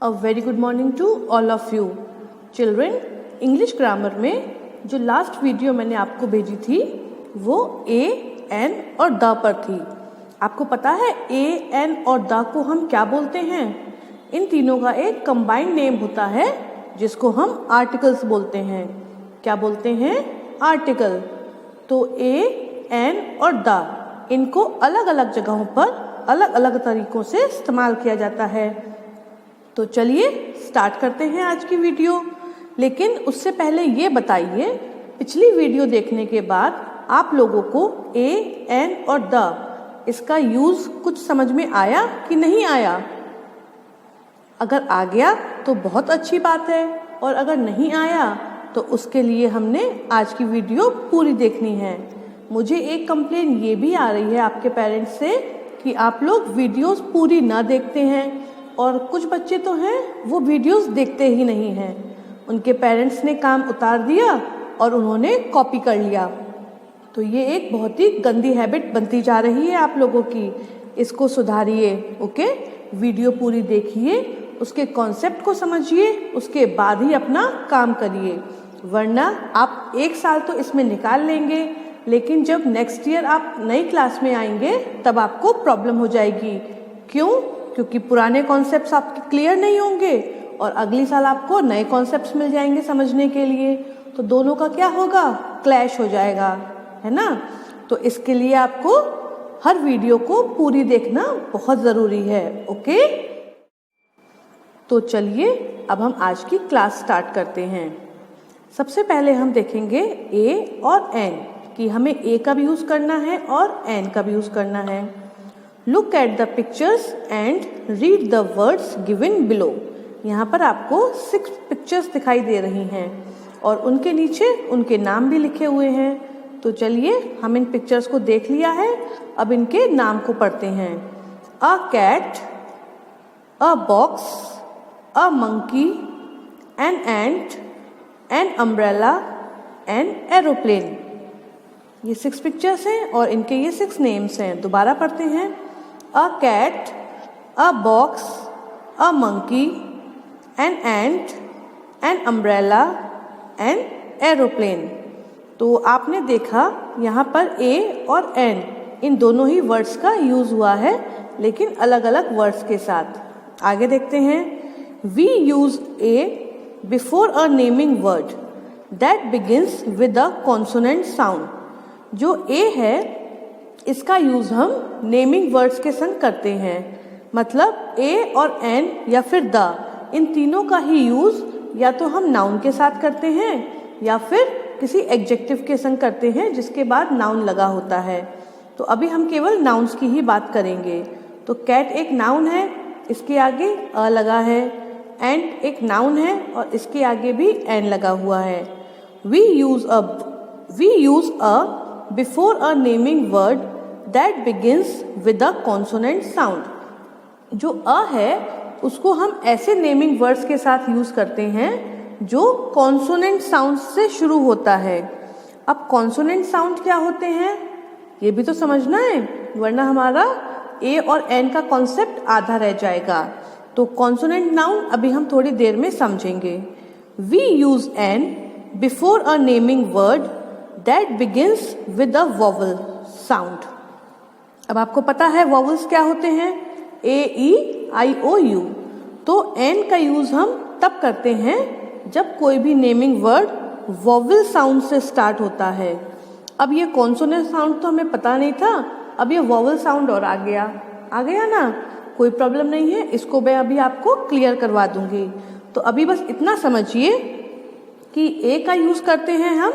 A very good morning to all of you. Children, English grammar में जो last video मैंने आपको भेजी थी वो ए, एन और द पर थी। आपको पता है ए, एन और द को हम क्या बोलते हैं? इन तीनों का एक कंबाइंड नेम होता है जिसको हम आर्टिकल्स बोलते हैं। क्या बोलते हैं? आर्टिकल। तो ए, एन और द इनको अलग अलग जगहों पर अलग अलग तरीकों से इस्तेमाल किया जाता है। तो चलिए स्टार्ट करते हैं आज की वीडियो। लेकिन उससे पहले ये बताइए, पिछली वीडियो देखने के बाद आप लोगों को ए, एन और द इसका यूज कुछ समझ में आया कि नहीं आया? अगर आ गया तो बहुत अच्छी बात है, और अगर नहीं आया तो उसके लिए हमने आज की वीडियो पूरी देखनी है। मुझे एक कंप्लेन ये भी आ रही है आपके पेरेंट्स से कि आप लोग वीडियोस पूरी ना देखते हैं, और कुछ बच्चे तो हैं वो वीडियोस देखते ही नहीं हैं। उनके पेरेंट्स ने काम उतार दिया और उन्होंने कॉपी कर लिया। तो ये एक बहुत ही गंदी हैबिट बनती जा रही है आप लोगों की। इसको सुधारिए। ओके, वीडियो पूरी देखिए, उसके कॉन्सेप्ट को समझिए, उसके बाद ही अपना काम करिए, वरना आप एक साल तो इसमें निकाल लेंगे, लेकिन जब नेक्स्ट ईयर आप नई क्लास में आएंगे तब आपको प्रॉब्लम हो जाएगी। क्यों? क्योंकि पुराने कॉन्सेप्ट्स आपके क्लियर नहीं होंगे और अगली साल आपको नए कॉन्सेप्ट्स मिल जाएंगे समझने के लिए। तो दोनों का क्या होगा? क्लैश हो जाएगा, है ना? तो इसके लिए आपको हर वीडियो को पूरी देखना बहुत ज़रूरी है। ओके, तो चलिए अब हम आज की क्लास स्टार्ट करते हैं। सबसे पहले हम देखेंगे ए और एन कि हमें ए का भी यूज़ करना है और एन का भी यूज़ करना है। Look at the pictures and read the words given below. यहाँ पर आपको 6 पिक्चर्स दिखाई दे रही हैं और उनके नीचे उनके नाम भी लिखे हुए हैं। तो चलिए हम इन पिक्चर्स को देख लिया है, अब इनके नाम को पढ़ते हैं। A cat, a box, a monkey, an ant, an umbrella, an aeroplane. ये 6 पिक्चर्स हैं और इनके ये 6 नेम्स हैं। दोबारा पढ़ते हैं। A cat, a box, a monkey, an ant, an umbrella, an aeroplane. तो आपने देखा यहाँ पर ए और एन इन दोनों ही वर्ड्स का यूज हुआ है, लेकिन अलग अलग वर्ड्स के साथ। आगे देखते हैं। We use a before a naming word that begins with a consonant sound. जो ए है इसका यूज हम नेमिंग वर्ड्स के संग करते हैं। मतलब ए और एन या फिर द इन तीनों का ही यूज या तो हम नाउन के साथ करते हैं या फिर किसी एडजेक्टिव के संग करते हैं जिसके बाद नाउन लगा होता है। तो अभी हम केवल नाउन्स की ही बात करेंगे। तो कैट एक नाउन है, इसके आगे अ लगा है। एंट एक नाउन है और इसके आगे भी एन लगा हुआ है। We use a before a naming word that begins with a consonant sound. जो अ है उसको हम ऐसे नेमिंग वर्ड्स के साथ यूज करते हैं जो कॉन्सोनेंट साउंड से शुरू होता है। अब कॉन्सोनेंट साउंड क्या होते हैं ये भी तो समझना है, वरना हमारा ए और एन का कॉन्सेप्ट आधा रह जाएगा। तो कॉन्सोनेंट नाउन अभी हम थोड़ी देर में समझेंगे। We use an before a naming word that begins with a vowel sound. अब आपको पता है वॉवल्स क्या होते हैं? A, E, I, O, U. तो एन का यूज हम तब करते हैं जब कोई भी नेमिंग वर्ड वॉवल साउंड से स्टार्ट होता है। अब ये कॉन्सोनेंट साउंड तो हमें पता नहीं था, अब ये वॉवल साउंड और आ गया ना? कोई प्रॉब्लम नहीं है, इसको मैं अभी आपको क्लियर करवा दूंगी। तो अभी बस इतना समझिए कि ए का यूज करते हैं हम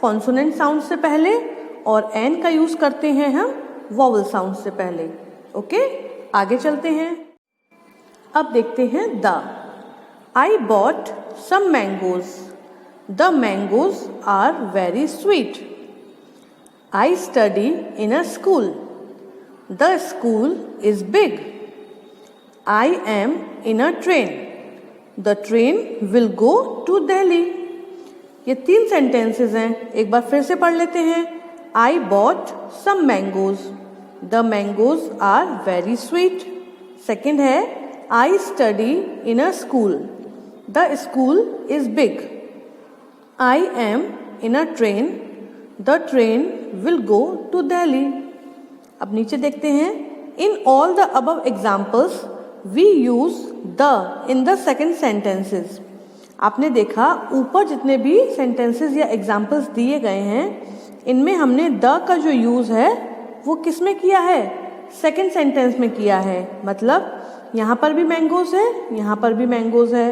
कॉन्सोनेंट साउंड से पहले और एन का यूज करते हैं हम वॉवल साउंड से पहले। ओके, आगे चलते हैं। अब देखते हैं the. I bought some mangoes. The mangoes are very sweet. I study in a school. The school is big. I am in a train. The train will go to Delhi. ये 3 sentences हैं, एक बार फिर से पढ़ लेते हैं। I bought some mangoes. The mangoes are very sweet. Second है I study in a school. The school is big. I am in a train. The train will go to Delhi. अब नीचे देखते हैं, in all the above examples we use the in the second sentences. आपने देखा ऊपर जितने भी sentences या एग्जाम्पल्स दिए गए हैं, इनमें हमने द का जो यूज़ है वो किस में किया है? सेकंड सेंटेंस में किया है। मतलब यहाँ पर भी मैंगोज है, यहाँ पर भी मैंगोज है,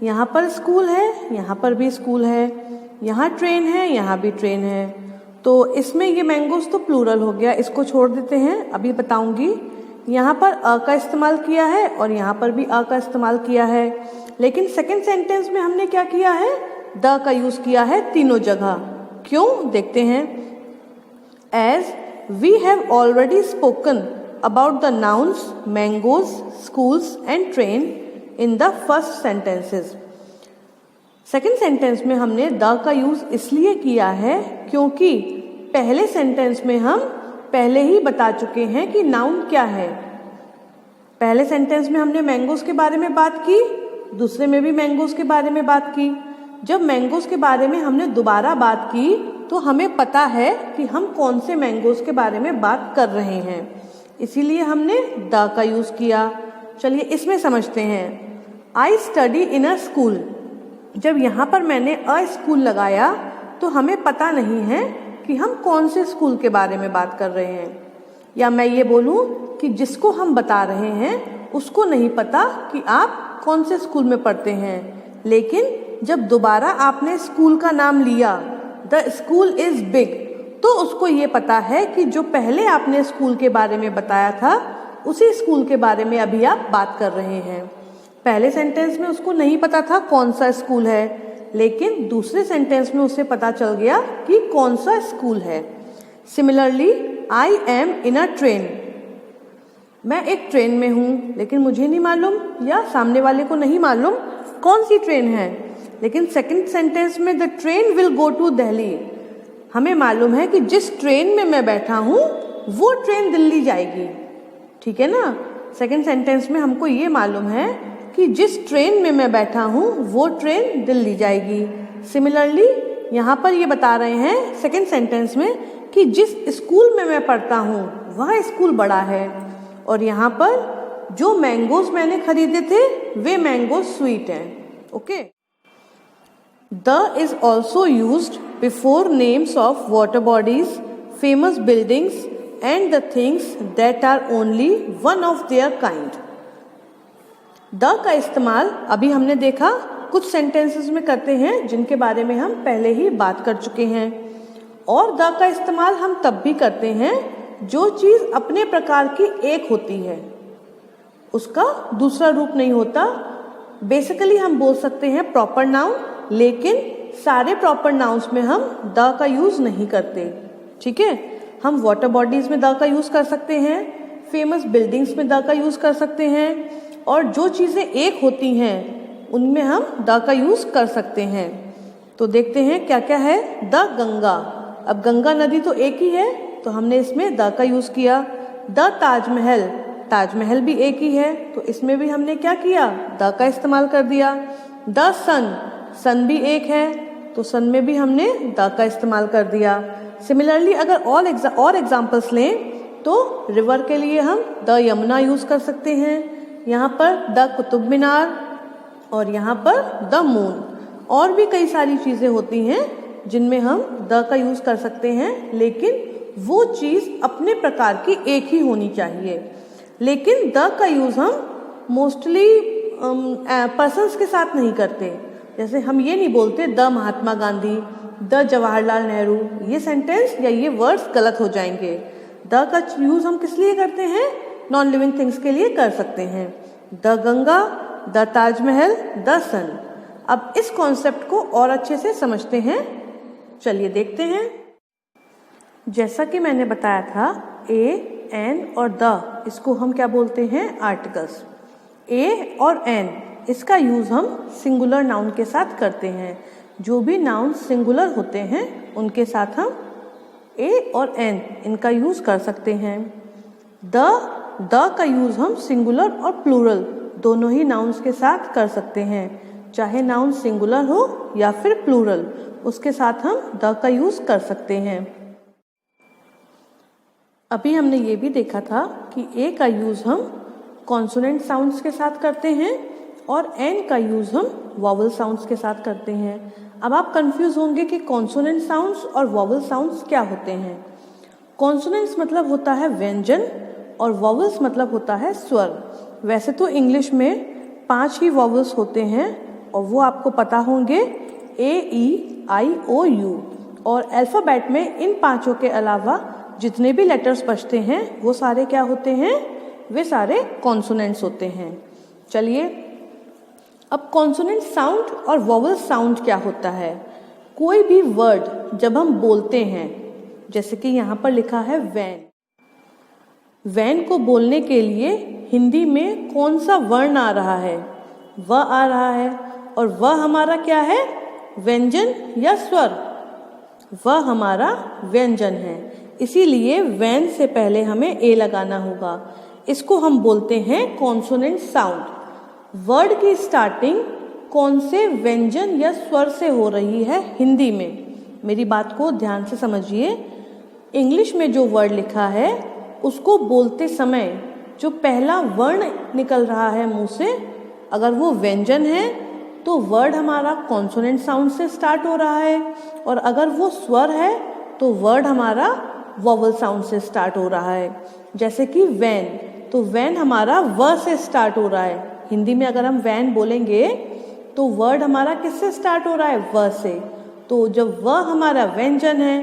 यहाँ पर स्कूल है, यहाँ पर भी स्कूल है, यहाँ ट्रेन है, यहाँ भी ट्रेन है। तो इसमें ये मैंगोज तो प्लूरल हो गया, इसको छोड़ देते हैं, अभी बताऊंगी। यहाँ पर अ का इस्तेमाल किया है और यहाँ पर भी अ का इस्तेमाल किया है, लेकिन सेकंड सेंटेंस में हमने क्या किया है? द का यूज़ किया है तीनों जगह। क्यों? देखते हैं। As we have already spoken about the nouns mangoes, schools and train in the first sentences. Second sentence में हमने द का यूज़ इसलिए किया है क्योंकि पहले सेंटेंस में हम पहले ही बता चुके हैं कि नाउन क्या है। पहले सेंटेंस में हमने मैंगोज के बारे में बात की, दूसरे में भी मैंगोज के बारे में बात की। जब मैंगोज के बारे में हमने दोबारा बात की तो हमें पता है कि हम कौन से मैंगोज के बारे में बात कर रहे हैं, इसीलिए हमने द का यूज़ किया। चलिए इसमें समझते हैं। आई स्टडी इन अ स्कूल। जब यहाँ पर मैंने अ स्कूल लगाया तो हमें पता नहीं है कि हम कौन से स्कूल के बारे में बात कर रहे हैं, या मैं ये बोलूँ कि जिसको हम बता रहे हैं उसको नहीं पता कि आप कौन से स्कूल में पढ़ते हैं। लेकिन जब दोबारा आपने स्कूल का नाम लिया, द स्कूल इज़ बिग, तो उसको ये पता है कि जो पहले आपने स्कूल के बारे में बताया था उसी स्कूल के बारे में अभी आप बात कर रहे हैं। पहले सेंटेंस में उसको नहीं पता था कौन सा स्कूल है, लेकिन दूसरे सेंटेंस में उसे पता चल गया कि कौन सा स्कूल है। Similarly, I am in a train. मैं एक ट्रेन में हूँ, लेकिन मुझे नहीं मालूम या सामने वाले को नहीं मालूम कौन सी ट्रेन है। लेकिन सेकंड सेंटेंस में the train will go to Delhi, हमें मालूम है कि जिस ट्रेन में मैं बैठा हूँ वो ट्रेन दिल्ली जाएगी। ठीक है ना? सेकंड सेंटेंस में हमको ये मालूम है कि जिस ट्रेन में मैं बैठा हूँ वो ट्रेन दिल्ली जाएगी। सिमिलरली यहाँ पर ये बता रहे हैं सेकंड सेंटेंस में कि जिस स्कूल में मैं पढ़ता हूँ वह स्कूल बड़ा है, और यहाँ पर जो मैंगोज मैंने खरीदे थे वे मैंगोज स्वीट हैं। Okay. The is also used before names of water bodies, famous buildings and the things that are only one of their kind. The का इस्तेमाल अभी हमने देखा कुछ सेंटेंसेस में करते हैं जिनके बारे में हम पहले ही बात कर चुके हैं, और द का इस्तेमाल हम तब भी करते हैं जो चीज़ अपने प्रकार की एक होती है, उसका दूसरा रूप नहीं होता। बेसिकली हम बोल सकते हैं प्रॉपर नाउन, लेकिन सारे प्रॉपर नाउन्स में हम द का यूज़ नहीं करते। ठीक है? हम वाटर बॉडीज़ में द का यूज़ कर सकते हैं, फेमस बिल्डिंग्स में द का यूज़ कर सकते हैं, और जो चीज़ें एक होती हैं उनमें हम द का यूज़ कर सकते हैं। तो देखते हैं क्या क्या है। द गंगा। अब गंगा नदी तो एक ही है, तो हमने इसमें द का यूज़ किया। द ताजमहल। ताजमहल भी एक ही है, तो इसमें भी हमने क्या किया? द का इस्तेमाल कर दिया। द सन। सन भी एक है, तो सन में भी हमने द का इस्तेमाल कर दिया। सिमिलरली अगर और एग्जाम्पल्स लें तो रिवर के लिए हम द यमुना यूज़ कर सकते हैं, यहाँ पर द कुतुब मीनार, और यहाँ पर द मून। और भी कई सारी चीज़ें होती हैं जिनमें हम द का यूज़ कर सकते हैं, लेकिन वो चीज़ अपने प्रकार की एक ही होनी चाहिए। लेकिन द का यूज़ हम मोस्टली पर्सन्स के साथ नहीं करते। जैसे हम ये नहीं बोलते द महात्मा गांधी, द जवाहरलाल नेहरू, ये सेंटेंस या ये वर्ड्स गलत हो जाएंगे। द का यूज़ हम किस लिए करते हैं? नॉन लिविंग थिंग्स के लिए कर सकते हैं। The Ganga, the Taj Mahal, the sun. अब इस कॉन्सेप्ट को और अच्छे से समझते हैं। चलिए देखते हैं। जैसा कि मैंने बताया था, ए, एन और द, इसको हम क्या बोलते हैं? आर्टिकल्स। ए और एन, इसका यूज़ हम सिंगुलर नाउन के साथ करते हैं। जो भी नाउन सिंगुलर होते हैं उनके साथ हम ए और एन इनका यूज़ कर सकते हैं। द का यूज़ हम सिंगुलर और प्लूरल दोनों ही नाउन्स के साथ कर सकते हैं, चाहे नाउन सिंगुलर हो या फिर प्लूरल, उसके साथ हम द का यूज़ कर सकते हैं। अभी हमने ये भी देखा था कि ए का यूज़ हम कॉन्सोनेंट साउंड्स के साथ करते हैं और एन का यूज़ हम वॉवल साउंड्स के साथ करते हैं। अब आप कंफ्यूज होंगे कि कॉन्सोनेंट साउंड्स और वॉवल साउंड्स क्या होते हैं। कॉन्सोनेंट्स मतलब होता है व्यंजन और वॉवल्स मतलब होता है स्वर। वैसे तो इंग्लिश में 5 ही वॉवल्स होते हैं और वो आपको पता होंगे AEIOU, और अल्फ़ाबेट में इन 5 के अलावा जितने भी लेटर्स बचते हैं वो सारे क्या होते हैं, वे सारे कॉन्सोनेंट्स होते हैं। चलिए अब कॉन्सोनेंट साउंड और वॉवल साउंड क्या होता है। कोई भी वर्ड जब हम बोलते हैं, जैसे कि यहाँ पर लिखा है वैन, वैन को बोलने के लिए हिंदी में कौन सा वर्ण आ रहा है, व आ रहा है, और वह हमारा क्या है, व्यंजन या स्वर, वह हमारा व्यंजन है। इसीलिए वैन से पहले हमें ए लगाना होगा। इसको हम बोलते हैं कॉन्सोनेंट साउंड। वर्ड की स्टार्टिंग कौन से व्यंजन या स्वर से हो रही है हिंदी में, मेरी बात को ध्यान से समझिए। इंग्लिश में जो वर्ड लिखा है उसको बोलते समय जो पहला वर्ण निकल रहा है मुंह से, अगर वो व्यंजन है तो वर्ड हमारा कॉन्सोनेंट साउंड से स्टार्ट हो रहा है, और अगर वो स्वर है तो वर्ड हमारा वॉवल साउंड से स्टार्ट हो रहा है। जैसे कि वैन, तो वैन हमारा व से स्टार्ट हो रहा है। हिंदी में अगर हम वैन बोलेंगे तो वर्ड हमारा किससे स्टार्ट हो रहा है, व से। तो जब व हमारा व्यंजन है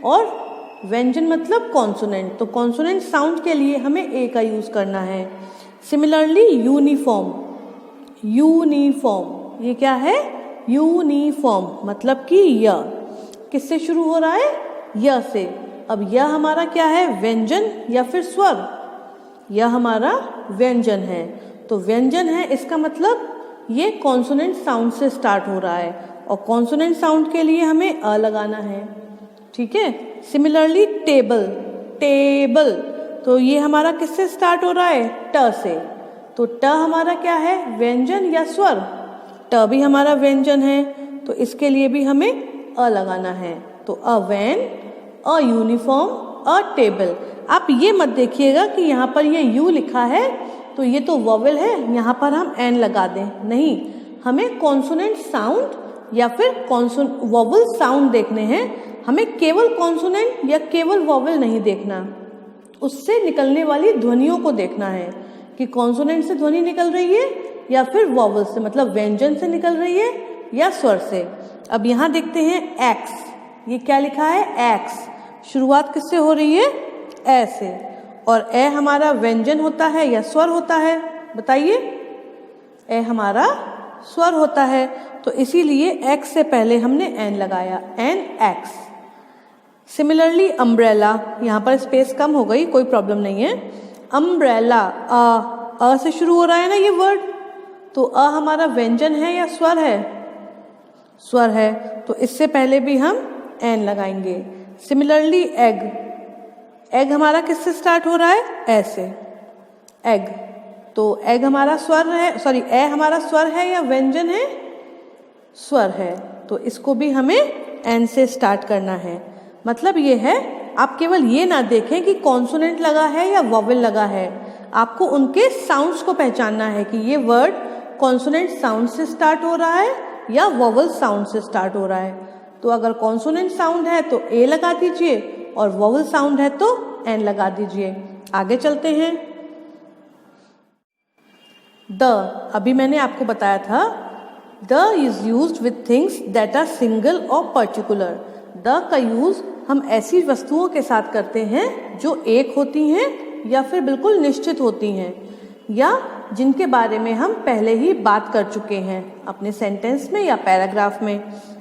और व्यंजन मतलब कॉन्सोनेंट, तो कॉन्सोनेंट साउंड के लिए हमें ए का यूज करना है। सिमिलरली यूनिफॉर्म, यूनिफॉर्म ये क्या है, यूनिफॉर्म मतलब कि य किससे शुरू हो रहा है, य से। अब यह हमारा क्या है, व्यंजन या फिर स्वर, यह हमारा व्यंजन है। तो व्यंजन है, इसका मतलब ये कॉन्सोनेंट साउंड से स्टार्ट हो रहा है, और कॉन्सोनेंट साउंड के लिए हमें अ लगाना है, ठीक है। सिमिलरली टेबल, टेबल तो ये हमारा किससे स्टार्ट हो रहा है, ट से। तो ट हमारा क्या है, व्यंजन या स्वर, ट भी हमारा व्यंजन है, तो इसके लिए भी हमें अ लगाना है। तो a van, a uniform, a table. आप ये मत देखिएगा कि यहाँ पर ये यू लिखा है तो ये तो वॉवेल है, यहाँ पर हम एन लगा दें, नहीं, हमें कॉन्सोनेंट साउंड या फिर वॉवेल साउंड देखने हैं। हमें केवल कॉन्सोनेंट या केवल वॉवेल नहीं देखना, उससे निकलने वाली ध्वनियों को देखना है कि कॉन्सोनेंट से ध्वनि निकल रही है या फिर वॉवेल से, मतलब व्यंजन से निकल रही है या स्वर से। अब यहाँ देखते हैं एक्स, ये क्या लिखा है, एक्स, शुरुआत किससे हो रही है, ए से, और ए हमारा व्यंजन होता है या स्वर होता है, बताइए। ए हमारा स्वर होता है, तो इसीलिए एक्स से पहले हमने एन लगाया, एन एक्स। सिमिलरली अम्ब्रेला, यहाँ पर स्पेस कम हो गई, कोई प्रॉब्लम नहीं है। अम्ब्रेला, अ से शुरू हो रहा है ना ये वर्ड, तो अ हमारा व्यंजन है या स्वर है, स्वर है, तो इससे पहले भी हम एन लगाएंगे। सिमिलरली एग, एग हमारा किससे स्टार्ट हो रहा है, ए से, एग, तो एग हमारा स्वर है, सॉरी ए हमारा स्वर है या व्यंजन है, स्वर है, तो इसको भी हमें एन से स्टार्ट करना है। मतलब ये है, आप केवल ये ना देखें कि कॉन्सोनेंट लगा है या वॉवेल लगा है, आपको उनके साउंड्स को पहचानना है कि ये वर्ड कॉन्सोनेंट साउंड से स्टार्ट हो रहा है या वॉवेल साउंड से स्टार्ट हो रहा है। तो अगर कॉन्सोनेंट साउंड है तो ए लगा दीजिए और वॉवेल साउंड है तो एन लगा दीजिए। आगे चलते हैं। द, अभी मैंने आपको बताया था the is used with things that are single और पर्टिकुलर। द का यूज हम ऐसी वस्तुओं के साथ करते हैं जो एक होती हैं या फिर बिल्कुल निश्चित होती हैं, या जिनके बारे में हम पहले ही बात कर चुके हैं अपने सेंटेंस में या पैराग्राफ में।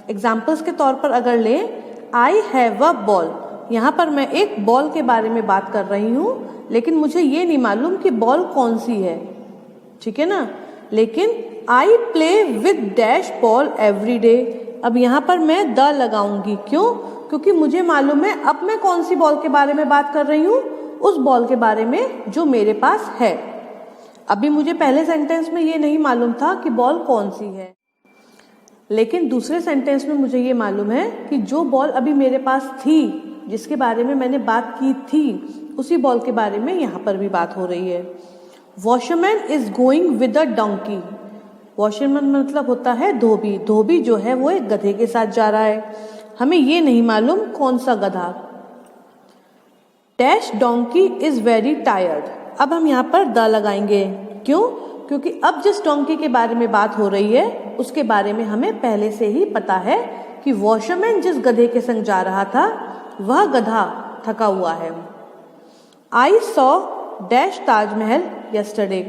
एग्जाम्पल्स के तौर पर अगर लें, आई हैव अ बॉल, यहाँ पर मैं एक बॉल के बारे में बात कर रही हूँ, लेकिन मुझे ये नहीं मालूम कि बॉल कौन सी है, ठीक है ना। लेकिन I play with dash ball every day, अब यहाँ पर मैं द लगाऊंगी, क्यों, क्योंकि मुझे मालूम है अब मैं कौन सी बॉल के बारे में बात कर रही हूँ, उस बॉल के बारे में जो मेरे पास है। अभी मुझे पहले सेंटेंस में ये नहीं मालूम था कि बॉल कौन सी है, लेकिन दूसरे सेंटेंस में मुझे ये मालूम है कि जो बॉल अभी मेरे पास थी, जिसके बारे में मैंने बात की थी, उसी बॉल के बारे में यहाँ पर भी बात हो रही है। Washerman is going with a donkey. Washerman मतलब होता है धोबी। धोबी जो है वो एक गधे के साथ जा रहा है। हमें ये नहीं मालूम कौन सा गधा। Dash donkey is very tired. अब हम यहाँ पर द लगाएंगे। क्यों? क्योंकि अब जिस डोंकी के बारे में बात हो रही है उसके बारे में हमें पहले से ही पता है कि वॉशरमैन जिस गधे के संग जा रहा था वह गधा थका हुआ है। I saw dash Taj Mahal yesterday.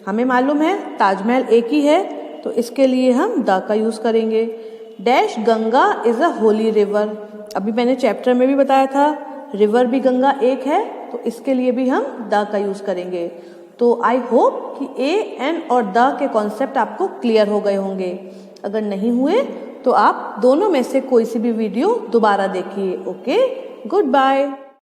हमें मालूम है ताजमहल एक ही है, तो इसके लिए हम द का यूज करेंगे। Dash Ganga is a Holi river. अभी मैंने चैप्टर में भी बताया था रिवर भी गंगा एक है, तो इसके लिए भी हम द का यूज करेंगे। तो आई होप कि ए एन और द के कॉन्सेप्ट आपको क्लियर हो गए होंगे। अगर नहीं हुए तो आप दोनों में से कोई सी भी वीडियो दोबारा देखिए। Okay, good bye.